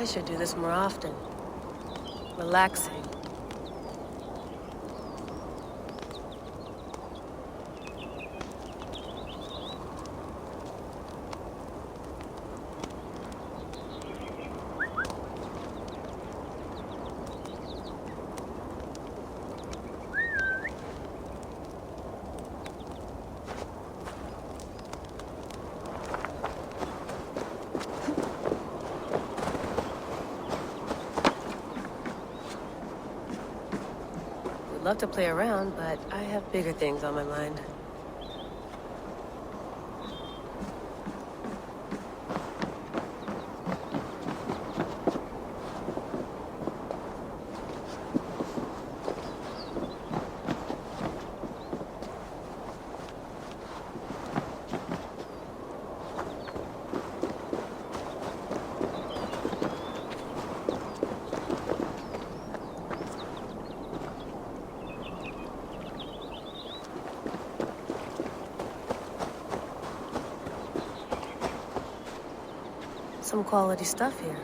I should do this more often. Relaxing. Love to play around, but I have bigger things on my mind. Some quality stuff here.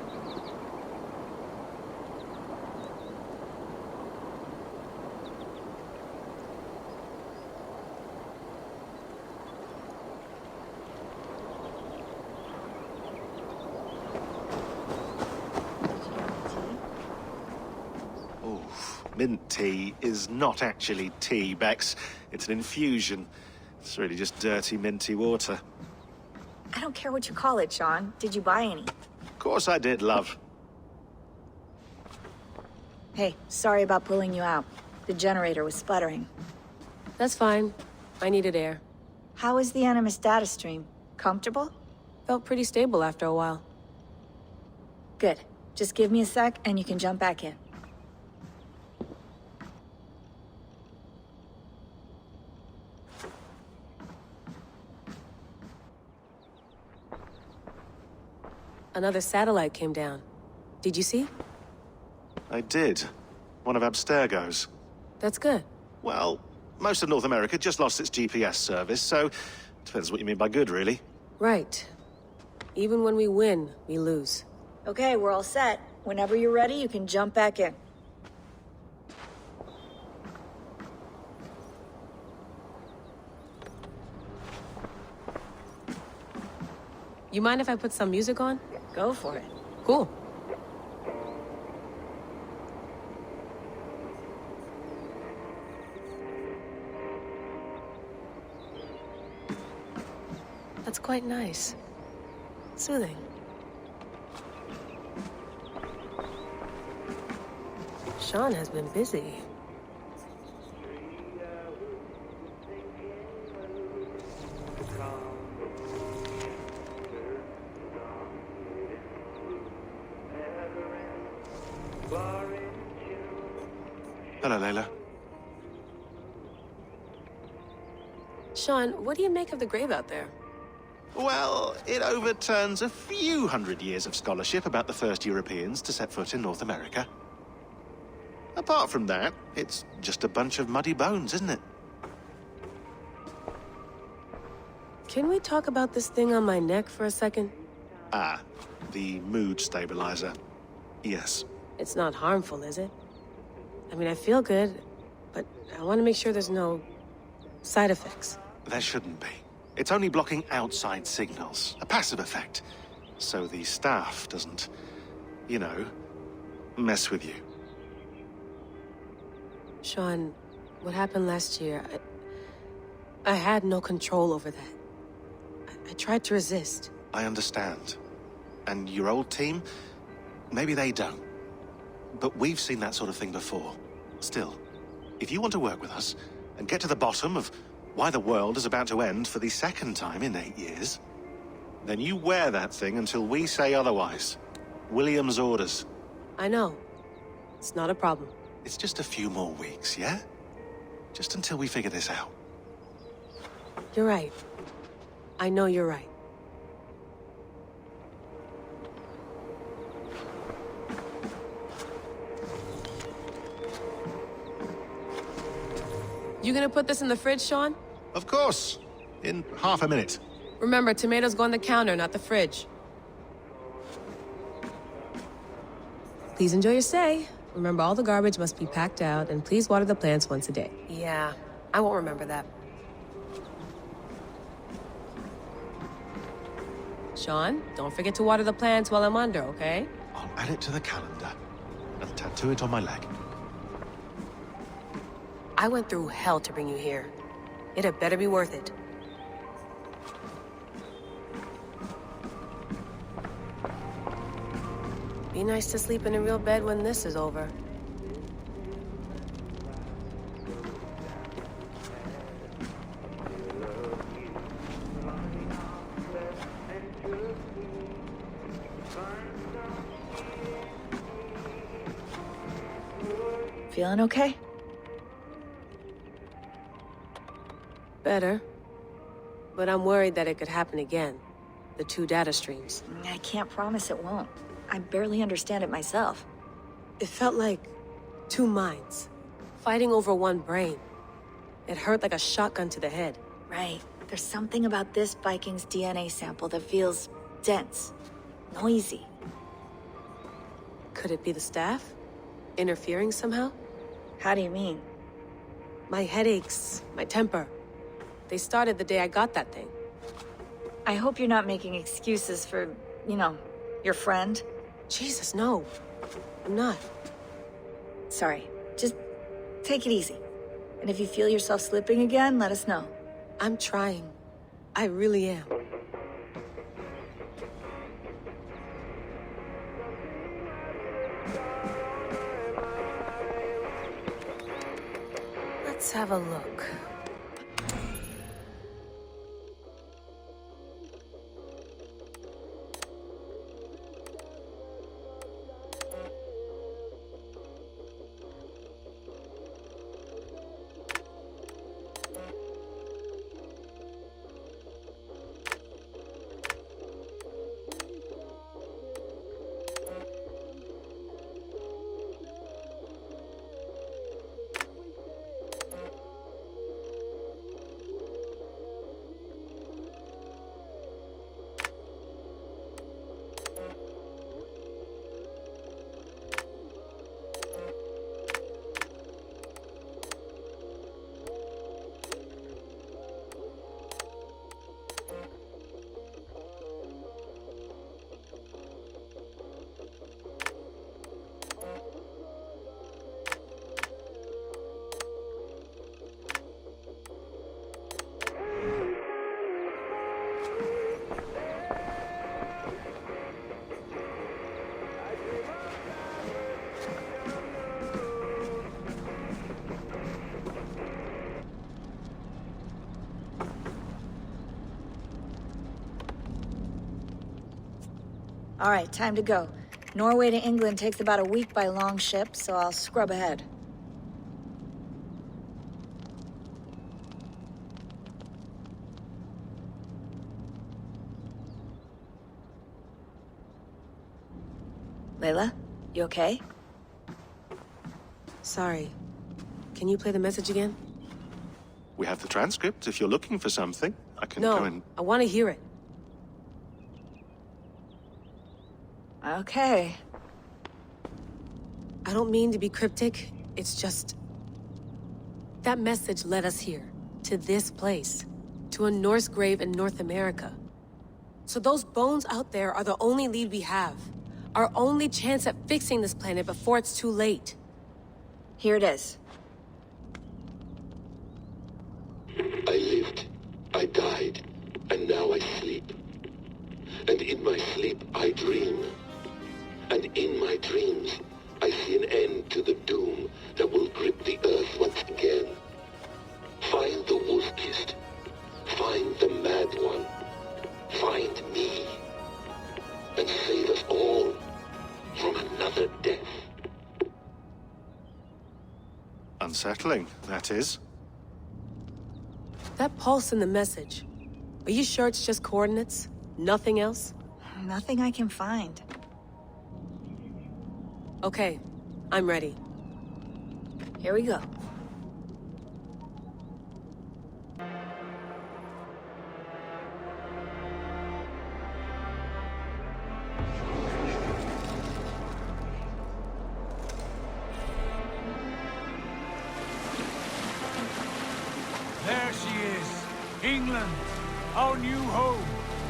Oh, mint tea is not actually tea, Bex. It's an infusion. It's really just dirty, minty water. I don't care what you call it, Sean. Did you buy any? Of course I did, love. Hey, sorry about pulling you out. The generator was sputtering. That's fine. I needed air. How is the Animus data stream? Comfortable? Felt pretty stable after a while. Good. Just give me a sec and you can jump back in. Another satellite came down. Did you see? I did. One of Abstergo's. That's good. Well, most of North America just lost its GPS service, so depends what you mean by good, really. Right. Even when we win, we lose. Okay, we're all set. Whenever you're ready, you can jump back in. You mind if I put some music on? Go for it. Cool. That's quite nice. Soothing. Sean has been busy. Hello, Layla. Sean, what do you make of the grave out there? Well, it overturns a few hundred years of scholarship about the first Europeans to set foot in North America. Apart from that, it's just a bunch of muddy bones, isn't it? Can we talk about this thing on my neck for a second? Ah, the mood stabilizer. Yes. It's not harmful, is it? I mean, I feel good, but I want to make sure there's no side effects. There shouldn't be. It's only blocking outside signals, a passive effect. So the staff doesn't, you know, mess with you. Sean, what happened last year, I had no control over that. I tried to resist. I understand. And your old team, maybe they don't. But we've seen that sort of thing before. Still, if you want to work with us and get to the bottom of why the world is about to end for the second time in 8 years, then you wear that thing until we say otherwise. William's orders. I know. It's not a problem. It's just a few more weeks, yeah? Just until we figure this out. You're right. I know you're right. You gonna put this in the fridge, Sean? Of course. In half a minute. Remember, tomatoes go on the counter, not the fridge. Please enjoy your stay. Remember, all the garbage must be packed out, and please water the plants once a day. Yeah, I won't remember that. Sean, don't forget to water the plants while I'm under, okay? I'll add it to the calendar and tattoo it on my leg. I went through hell to bring you here. It had better be worth it. Be nice to sleep in a real bed when this is over. Feeling okay? Better. But I'm worried that it could happen again. The two data streams. I can't promise it won't. I barely understand it myself. It felt like two minds, fighting over one brain. It hurt like a shotgun to the head. Right. There's something about this Viking's DNA sample that feels dense, noisy. Could it be the staff? Interfering somehow? How do you mean? My headaches, my temper. They started the day I got that thing. I hope you're not making excuses for, your friend. Jesus, no. I'm not. Sorry. Just take it easy. And if you feel yourself slipping again, let us know. I'm trying. I really am. Let's have a look. All right, time to go. Norway to England takes about a week by long ship, so I'll scrub ahead. Layla, you okay? Sorry. Can you play the message again? We have the transcript. If you're looking for something, I can No, go and... I want to hear it. Okay. I don't mean to be cryptic. It's just... That message led us here. To this place. To a Norse grave in North America. So those bones out there are the only lead we have. Our only chance at fixing this planet before it's too late. Here it is. I lived, I died, and now I sleep. And in my sleep I dream. And in my dreams I see an end to the doom that will grip the earth once again. Find the wolf-kissed. Find the mad one. Find me. And save us all from another death. Unsettling, that is. That pulse in the message. Are you sure it's just coordinates? Nothing else? Nothing I can find. Okay, I'm ready. Here we go. England, our new home.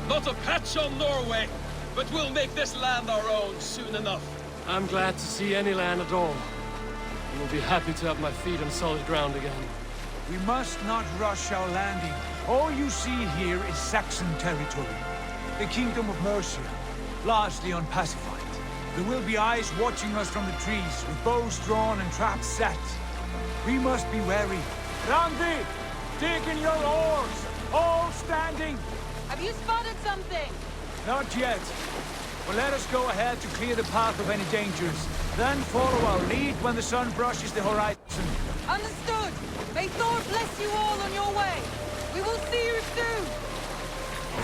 Not a patch on Norway, but we'll make this land our own soon enough. I'm glad to see any land at all. I will be happy to have my feet on solid ground again. We must not rush our landing. All you see here is Saxon territory. The Kingdom of Mercia, largely unpacified. There will be eyes watching us from the trees, with bows drawn and traps set. We must be wary. Randi, dig in your oars, all standing. Have you spotted something? Not yet. But let us go ahead to clear the path of any dangers. Then follow our lead when the sun brushes the horizon. Understood. May Thor bless you all on your way. We will see you soon.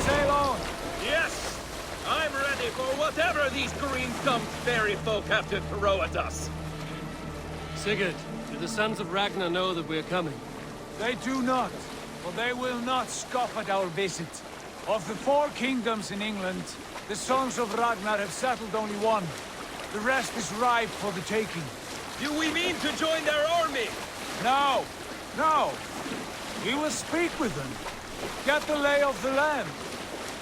Sail on. Yes, I'm ready for whatever these green-thumbed fairy folk have to throw at us. Sigurd, do the sons of Ragnar know that we're coming? They do not, but they will not scoff at our visit. Of the 4 kingdoms in England, the sons of Ragnar have settled only one. The rest is ripe for the taking. Do we mean to join their army? No, no. We will speak with them, get the lay of the land,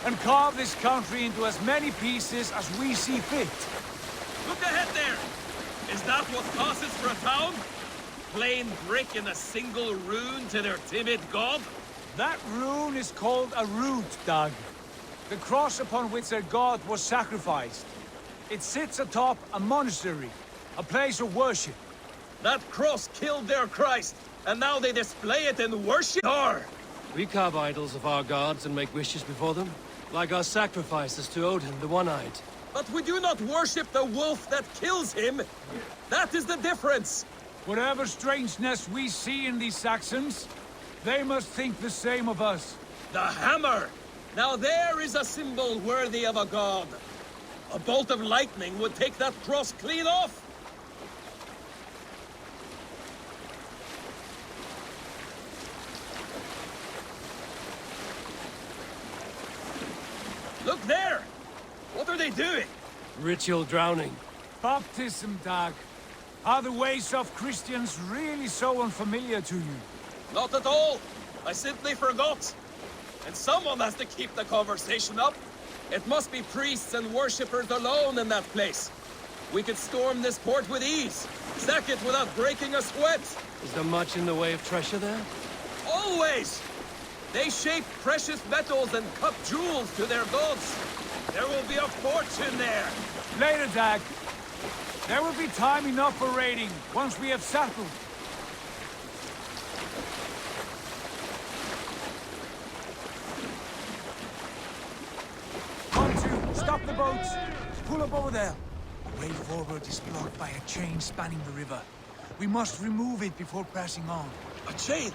and carve this country into as many pieces as we see fit. Look ahead there! Is that what passes for a town? Plain brick in a single rune to their timid god? That rune is called a root, Dag. The cross upon which their god was sacrificed. It sits atop a monastery, a place of worship. That cross killed their Christ, and now they display it in worship? We carve idols of our gods and make wishes before them, like our sacrifices to Odin, the One-Eyed. But we do not worship the wolf that kills him. That is the difference. Whatever strangeness we see in these Saxons, they must think the same of us. The hammer! Now there is a symbol worthy of a god. A bolt of lightning would take that cross clean off. Look there! What are they doing? Ritual drowning. Baptism, Dag. Are the ways of Christians really so unfamiliar to you? Not at all. I simply forgot. And someone has to keep the conversation up. It must be priests and worshippers alone in that place. We could storm this port with ease. Sack it without breaking a sweat. Is there much in the way of treasure there? Always! They shape precious metals and cut jewels to their gods. There will be a fortune there. Later, Dag. There will be time enough for raiding, once we have settled. One, 2, stop the boats. Pull up over there. The way forward is blocked by a chain spanning the river. We must remove it before pressing on. A chain?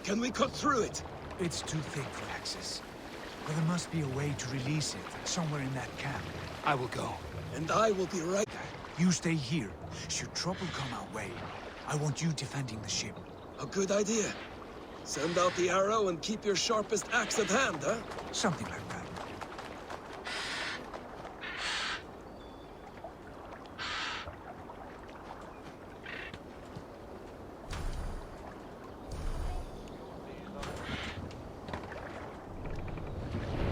Can we cut through it? It's too thick for access. But there must be a way to release it, somewhere in that camp. I will go. And I will be right back. You stay here. Should trouble come our way, I want you defending the ship. A good idea. Send out the arrow and keep your sharpest axe at hand, huh? Something like that.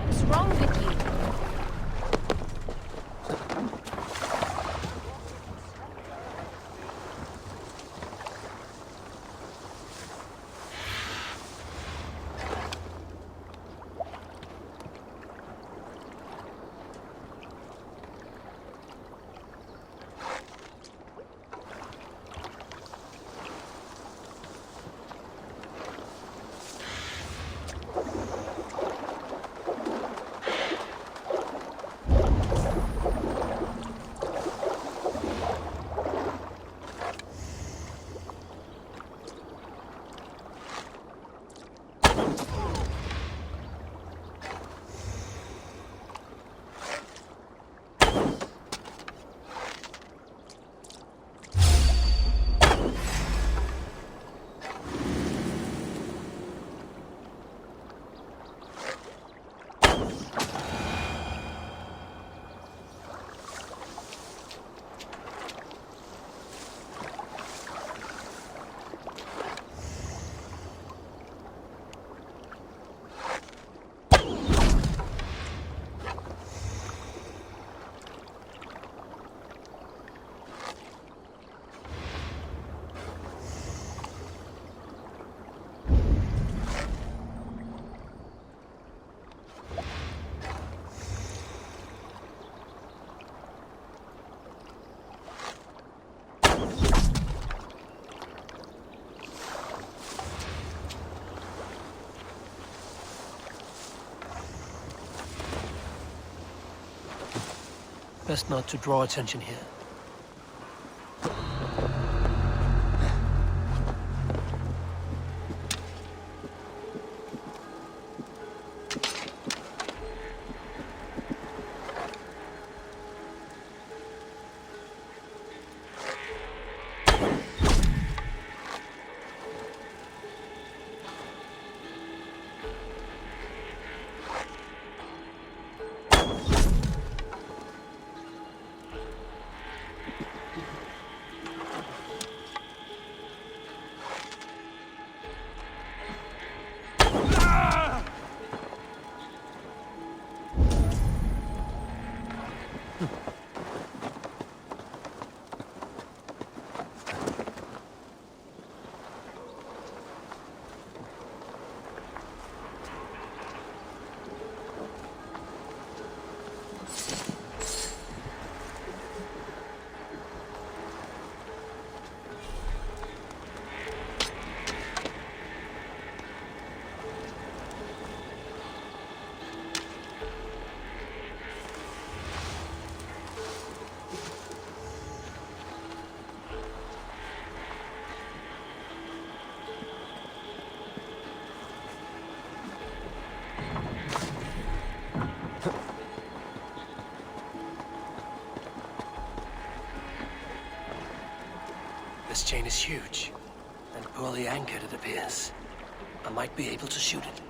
What's wrong with you? Best not to draw attention here. This chain is huge, and poorly anchored it appears. I might be able to shoot it.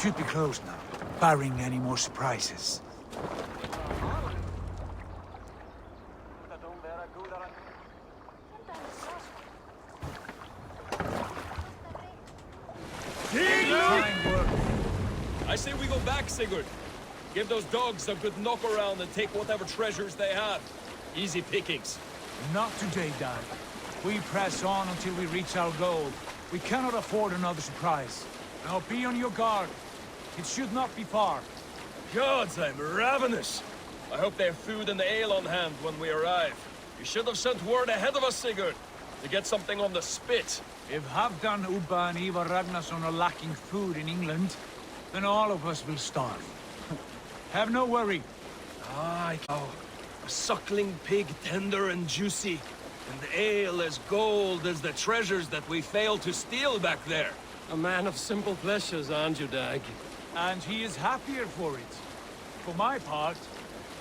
Should be closed now, barring any more surprises. I say we go back, Sigurd. Give those dogs a good knock around and take whatever treasures they have. Easy pickings. Not today, Dad. We press on until we reach our goal. We cannot afford another surprise. Now be on your guard. It should not be far. Gods, I'm ravenous. I hope they have food and ale on hand when we arrive. You should have sent word ahead of us, Sigurd, to get something on the spit. If Halfdan, Ubba and Ivar Ragnarsson are lacking food in England, then all of us will starve. Have no worry. A suckling pig, tender and juicy, and the ale as gold as the treasures that we failed to steal back there. A man of simple pleasures, aren't you, Dag? And he is happier for it. For my part,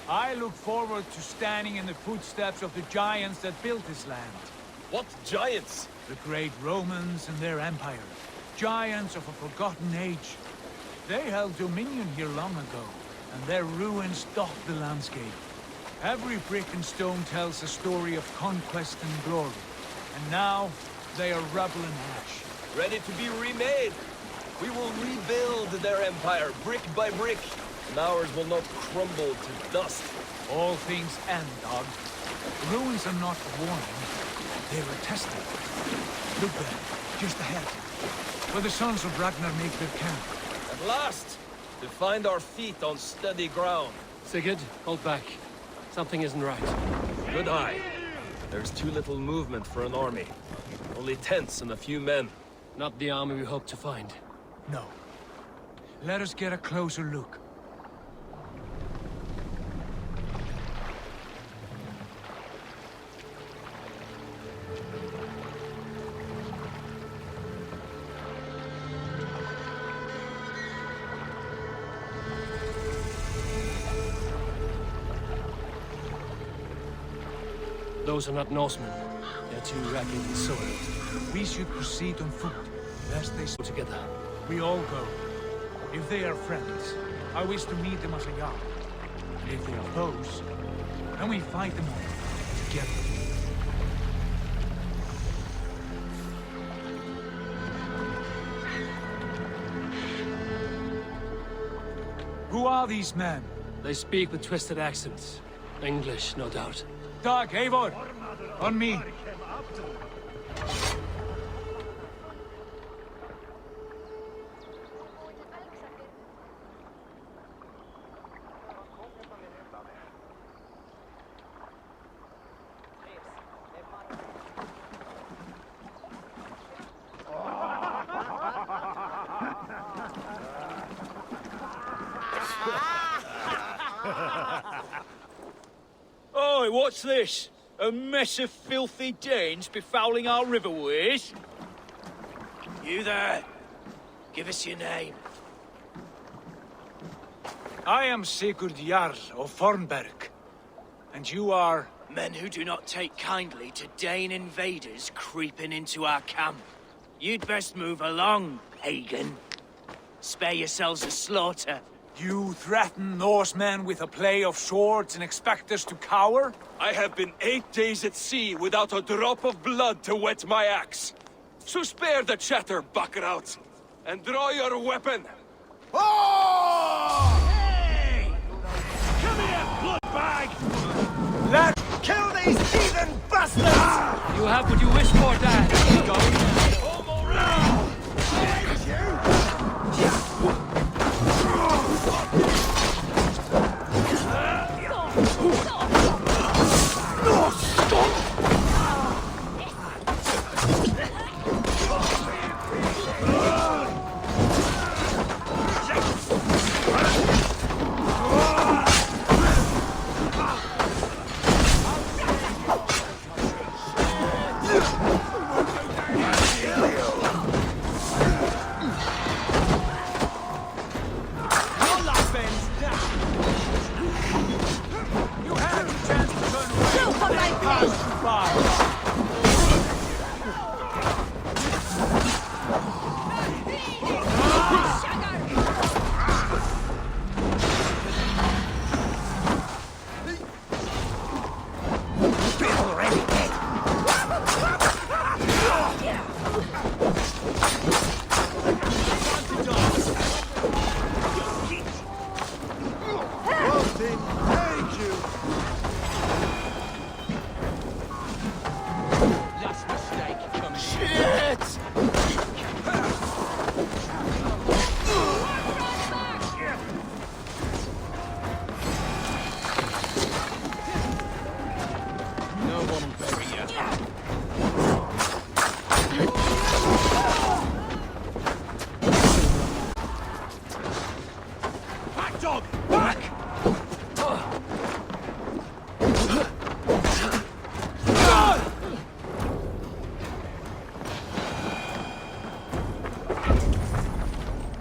I look forward to standing in the footsteps of the giants that built this land. What giants? The great Romans and their empire. Giants of a forgotten age. They held dominion here long ago, and their ruins dot the landscape. Every brick and stone tells a story of conquest and glory. And now, they are rubble and ash. Ready to be remade. We will rebuild their empire brick by brick, and ours will not crumble to dust. All things end, dog. The ruins are not a warning. They're a testing. Look there, just ahead. Where the sons of Ragnar make their camp. At last, to find our feet on steady ground. Sigurd, hold back. Something isn't right. Good eye. There's too little movement for an army. Only tents and a few men. Not the army we hoped to find. No. Let us get a closer look. Those are not Norsemen. They're too ragged and soiled. We should proceed on foot, lest they Go together. We all go. If they are friends, I wish to meet them as a yard. And if they are foes, then we fight them all together. Who are these men? They speak with twisted accents. English, no doubt. Dag, Eivor! On me! Oi, what's this? A mess of filthy Danes befouling our riverways? You there? Give us your name. I am Sigurd Jarl of Fornberg. And you are... Men who do not take kindly to Dane invaders creeping into our camp. You'd best move along, pagan. Spare yourselves a slaughter. You threaten Norsemen with a play of swords and expect us to cower? I have been 8 days at sea without a drop of blood to wet my axe. So spare the chatter, buckerouts, and draw your weapon. Oh! Hey! Come here, bloodbag! Let's Kill these heathen bastards! You have what you wish for, Dad. Go. Home already!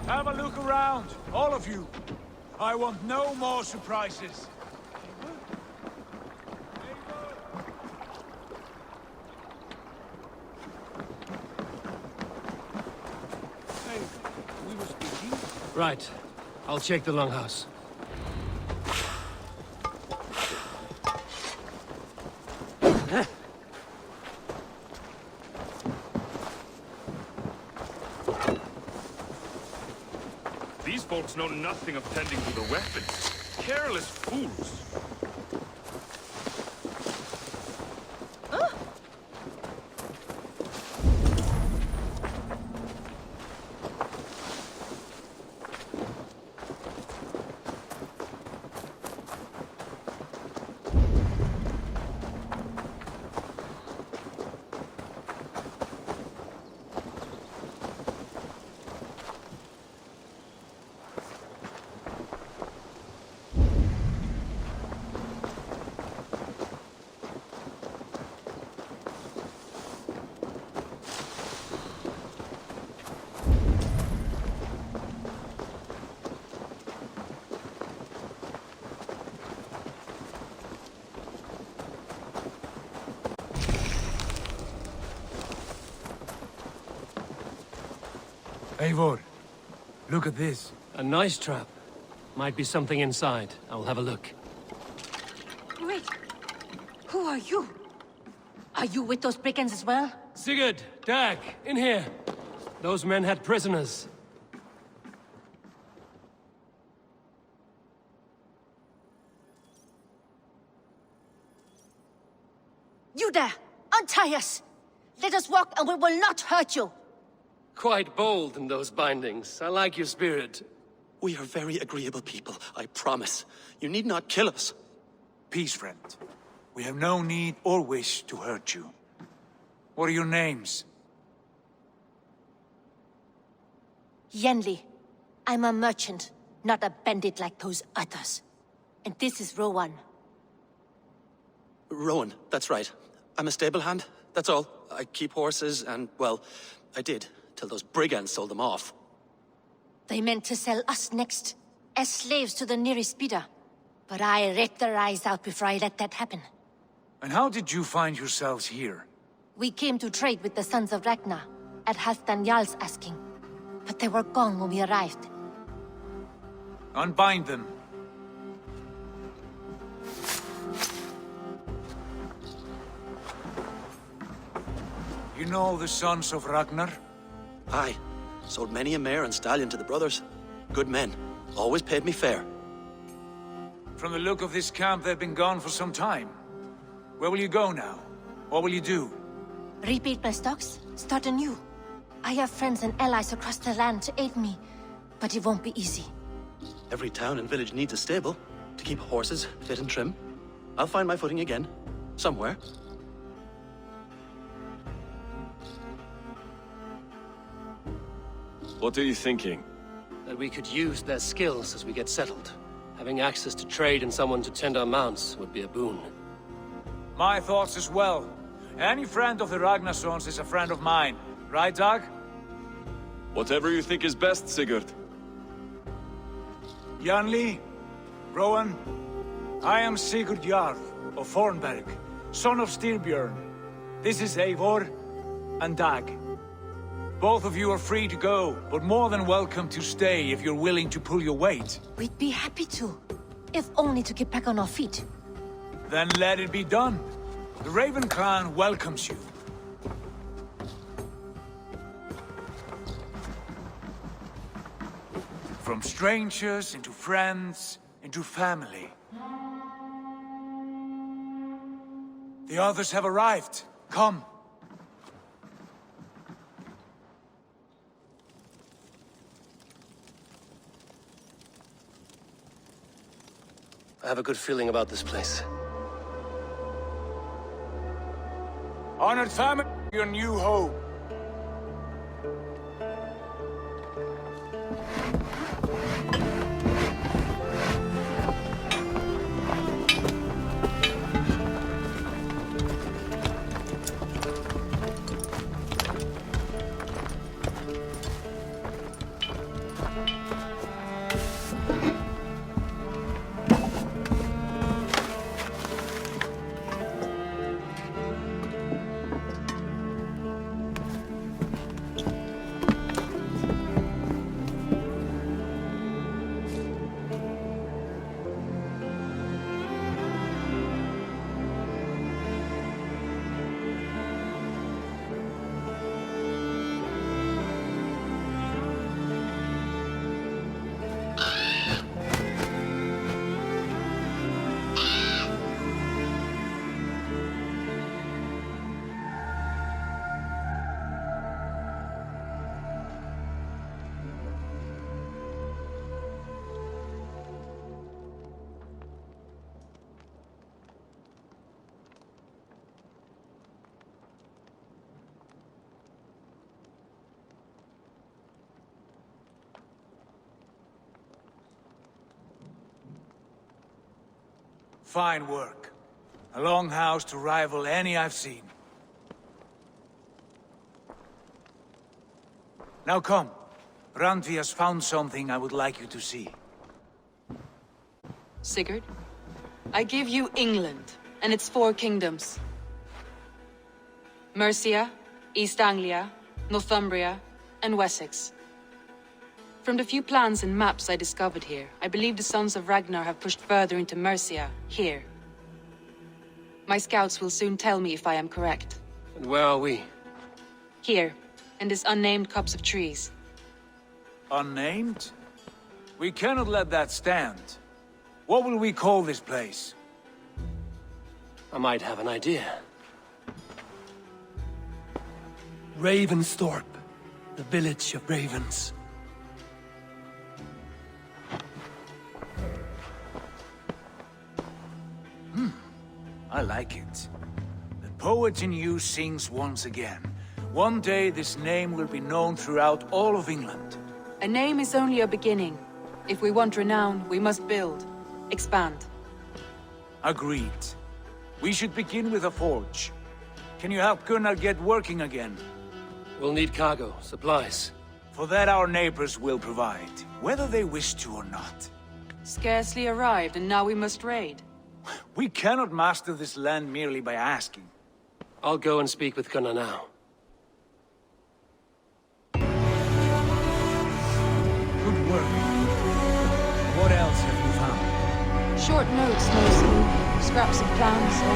Have a look around, all of you. I want no more surprises. Hey, we were speaking? Right. I'll check the longhouse. These folks know nothing of tending to the weapons. Careless fools. Eivor, look at this. A nice trap. Might be something inside. I'll have a look. Wait. Who are you? Are you with those brigands as well? Sigurd, Dag, in here. Those men had prisoners. You there! Untie us! Let us walk and we will not hurt you! Quite bold in those bindings. I like your spirit. We are very agreeable people, I promise. You need not kill us. Peace, friend. We have no need or wish to hurt you. What are your names? Yenli. I'm a merchant, not a bandit like those others. And this is Rowan. Rowan, that's right. I'm a stable hand, that's all. I keep horses and, well, I did, till those brigands sold them off. They meant to sell us next, as slaves to the nearest bidder. But I ripped their eyes out before I let that happen. And how did you find yourselves here? We came to trade with the Sons of Ragnar, at Halfdan Jarl's asking. But they were gone when we arrived. Unbind them. You know the Sons of Ragnar? Aye. Sold many a mare and stallion to the brothers. Good men. Always paid me fair. From the look of this camp, they've been gone for some time. Where will you go now? What will you do? Rebuild my stocks, start anew. I have friends and allies across the land to aid me, but it won't be easy. Every town and village needs a stable to keep horses fit and trim. I'll find my footing again. Somewhere. What are you thinking? That we could use their skills as we get settled. Having access to trade and someone to tend our mounts would be a boon. My thoughts as well. Any friend of the Ragnarsons is a friend of mine. Right, Dag? Whatever you think is best, Sigurd. Janli, Rowan, I am Sigurd Jarl of Fornberg, son of Styrbjörn. This is Eivor and Dag. Both of you are free to go, but more than welcome to stay if you're willing to pull your weight. We'd be happy to, if only to get back on our feet. Then let it be done. The Raven clan welcomes you. From strangers into friends, into family. The others have arrived. Come. I have a good feeling about this place. Honored family, your new home. Fine work. A longhouse to rival any I've seen. Now come. Randvi has found something I would like you to see. Sigurd, I give you England and its 4 kingdoms. Mercia, East Anglia, Northumbria, and Wessex. From the few plans and maps I discovered here, I believe the Sons of Ragnar have pushed further into Mercia, here. My scouts will soon tell me if I am correct. And where are we? Here, in this unnamed copse of trees. Unnamed? We cannot let that stand. What will we call this place? I might have an idea. Ravensthorpe, the village of ravens. I like it. The poet in you sings once again. One day this name will be known throughout all of England. A name is only a beginning. If we want renown, we must build, expand. Agreed. We should begin with a forge. Can you help Gunnar get working again? We'll need cargo, supplies. For that our neighbors will provide, whether they wish to or not. Scarcely arrived, and now we must raid. We cannot master this land merely by asking. I'll go and speak with Gunnar now. Good work. What else have you found? Short notes mostly, scraps of plans,